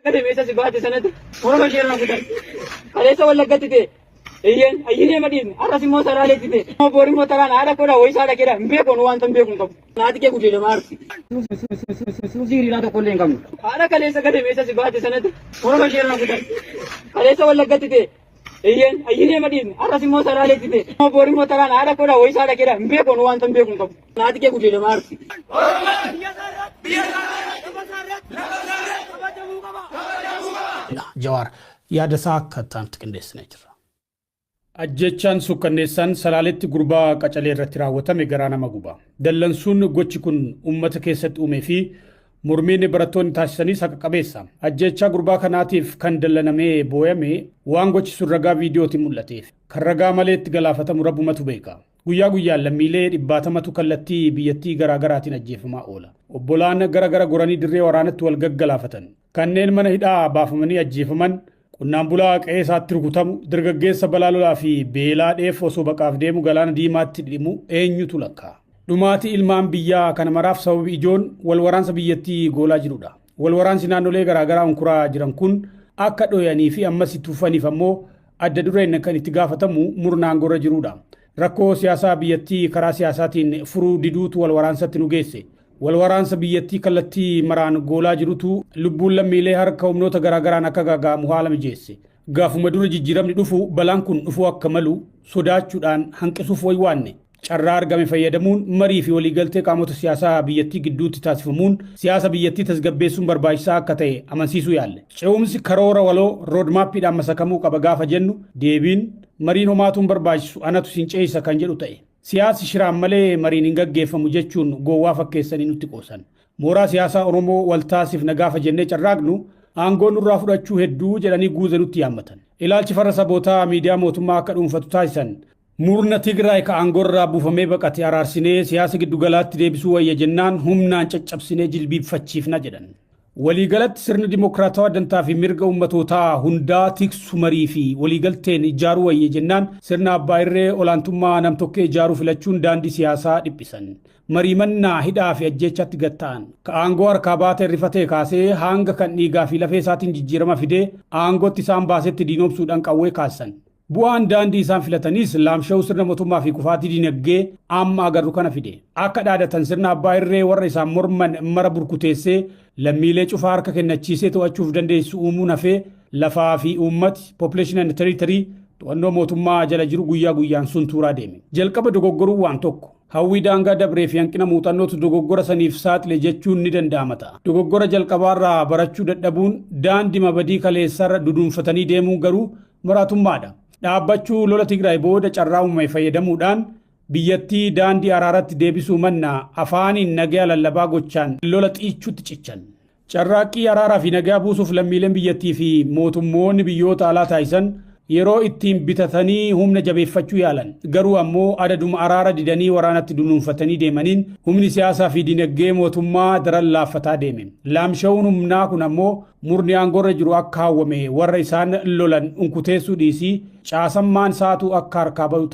Kade meeshaa si baate sanatti morma ishee irraa kutan. Kaleessa wallaggatti ta'e. Iyyeen madin arras immoo salaaleetti ta'e. Boori immoo takaan haadha kodhaa wayii saadha kedha hin beekuun wanta hin beekuun qabu. Naati kee gudeedha maarti. Suusii hiriiraa tokko illee hin qabnu. Haadha kaleessa kade meeshaa si baate sanatti morma ishee irraa kutan. Kaleessa wallaggatti ta'e. Iyyeen madin arras immoo salaaleetti ta'e. Boori immoo takaan haadha kodhaa wayii saadha kedha hin beekuun wanta hin beekuun qabu. Naati kee gudeedha maarti. Jawaar yaada isaa akka taanti qindeessinee jirra. Ajjechaan sukkanneessaan salaaletti gurbaa qacalee irratti raawwatame garaa nama guba. Dallansuun gochi kun uummata keessatti uumee fi mormiin barattoonni taasisanii saqa qabeessa. Ajjechaa gurbaa kanaatiif kan dallanamee booyame waan gochi sun ragaa viidiyootiin mul'ateef kan ragaa malee itti galaafatamu rabbumatu beeka. Guyyaa guyyaan lammiilee dhibbaatamatu kallattii biyyattii garaagaraatiin ajjeefamaa oola. Obbolaan gara goranii dirree waraanatti wal gaggalaafatan. Kanneen mana hidhaa baafamanii ajjeefaman, qonnaan bulaa qe'ee isaatti rukutamu, dargaggeessa balaa lolaa fi beelaa dheef osoo baqaaf deemu galaana diimaatti dhimu eenyutu lakkaa. Dhumaatii ilmaan biyyaa kana maraaf sababi ijoon wal waraansa biyyattii goolaa jirudha. Wal waraansi naannolee garaagaraa unkuraa jiran kun akka dhoyanii fi ammas itti fufaniif ammoo adda dureen kan itti gaafatamu murnaan gorra jirudha. Rakkoo siyaasaa biyyattii karaa siyaasaatiin furuu diduutu wal waraansatti nu geesse. Wal waraansa biyyattii kallattii maraan goolaa jirutu lubbuun lammiilee harka humnoota garaagaraan akka gaaga'amu haala mijeesse. Gaafuma dura jijjiiramni dhufu balaan kun dhufuu akka malu sodaachuudhaan hanqisuuf waywaanne. Carraa argame fayyadamuun marii fi waliigaltee qaamota siyaasaa biyyattii gidduutti taasifamuun siyaasa biyyattii tasgabbeessuun barbaachisaa akka ta'e amansiisuu yaalle. Ce'umsi karoora waloo roodmaappiidhaan masakamuu qaba gaafa jennu deebiin mariin homaatuun barbaachisu anatu siin ce'isa kan jedhu ta'e. Siyaasi shiraan malee mariin hin gaggeeffamu jechuun gowwaa fakkeessanii nutti qoosan. Mooraa siyaasaa Oromoo waltaasiif na gaafa jennee carraaqnu aangoo nurraa fudhachuu hedduu jedhanii guuza nutti yaammatan. Ilaalchi farra sabootaa miidiyaa mootummaa akka dhuunfatu taasisan. Murna Tigraay ka aangoorraa buufamee baqate araarsinee siyaasa giddugalaatti deebisuu wayya jennaan humnaan caccabsinee jilbiiffachiifna jedhan. Waliigalatti sirni dimokiraatawaa dantaa fi mirga ummatootaa hundaa tiksu marii fi waliigalteen ijaaruu wayya jennaan sirna abbaa irree olaantummaa namtokkee ijaaruu filachuun daandii siyaasaa dhiphisan. Marii mannaa hidhaa fi ajjeechatti gatta'an. Ka aangoo harkaa baatee rifatee kaasee hanga kan dhiigaa fi lafee isaatiin jijjiirama fidee aangootti isaan baasetti diinoomsuudhaan qawwee kaasan. Bu'aan daandii isaan filatanis laamsha'uu sirna mootummaa fi kufaatii dinagdee amma agarru kana fide. Akka dhaadatan sirna abbaa irree warra isaan morman mara burkuteessee lammiilee cufaa harka kennachiisee to'achuuf dandeessu uumuun hafee lafaa fi uummati population and territory to'annoo mootummaa jala jiru guyyaa guyyaan sun tuuraa deeme. Jalqaba dogoggoruu waan tokko. Hawwii daangaa dabree fi hanqina muuxannootu dogoggora saniif saaxile jechuun ni danda'ama ta'a. Dogoggora jalqabaarraa barachuu dadhabuun daandii mabadii kaleessarra duduunfatanii deemuun garuu maraatummaadha. Dhaabbachuu lola Tigraay booda carraa uumame fayyadamuudhaan biyyattii daandii araaratti deebisuu mannaa afaaniin nagaa lallabaa gochaan lola xiichuutti cichan. Carraaqqii araaraa fi nagaa buusuuf lammiileen biyyattii fi mootummoonni biyyoota alaa taasisan yeroo ittiin bitatanii humna jabeeffachuu yaalan. Garuu ammoo adaduma araara didanii waraanatti dunuunfatanii deemaniin humni siyaasaa fi dinagdee mootummaa daran laaffataa deeme. Laamsha'uun humnaa kun ammoo murni aangoorra jiru akka hawwame warra isaan lolan unkuteessuu dhiisii caasammaan saatuu akka harkaa bahu